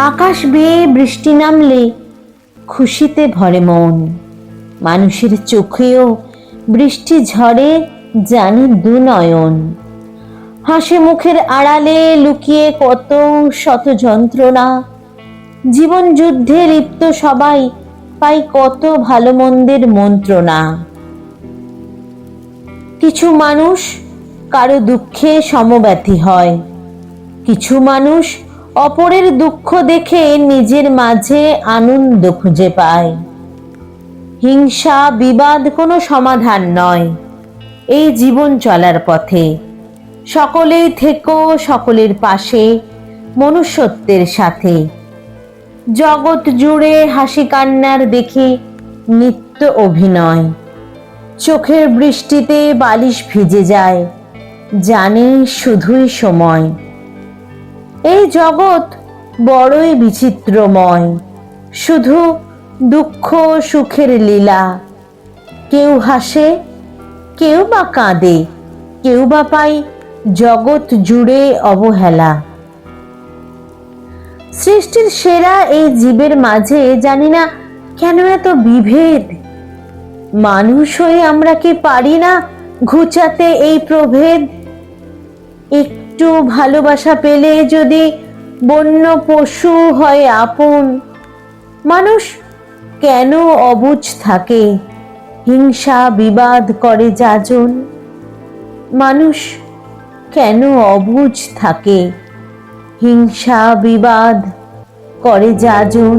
আকাশ বেয়ে বৃষ্টি নামলে খুশিতে ভরে মন। মানুষের চোখেও বৃষ্টি ঝরে জানি দু নয়ন। হাসি মুখের আড়ালে লুকিয়ে কত শত যন্ত্রণা। জীবন যুদ্ধে লিপ্ত সবাই পাই কত ভালো মন্দের মন্ত্রণা। কিছু মানুষ কারো দুঃখে সমব্যথী হয়, কিছু মানুষ অপরের দুঃখ দেখে নিজের মাঝে আনন্দ খুঁজে পায়। হিংসা বিবাদ কোনো সমাধান নয় এই জীবন চলার পথে। সকলেই থেকো সকলের পাশে মনুষ্যত্বের সাথে। জগৎ জুড়ে হাসি কান্নার দেখি নিত্য অভিনয়। চোখের বৃষ্টিতে বালিশ ভিজে যায়, জানে শুধুই সময়। এই জগৎ বড়ই বিচিত্রময়, শুধু দুঃখ সুখের লীলা। কেউ হাসে, কেউ বা কাঁদে, কেউ বা পায় জগৎ জুড়ে অবহেলা। সৃষ্টির সেরা এই জীবের মাঝে জানি না কেন এত বিভেদ। মানুষ হয়ে আমরা কি পারি না ঘুচাতে এই প্রভেদ? একটু ভালোবাসা পেলে যদি বন্য পশু হয় আপন, মানুষ কেন অবুঝ থাকে, হিংসা বিবাদ করে যাজন? মানুষ কেন অবুঝ থাকে, হিংসা বিবাদ করে যাজন?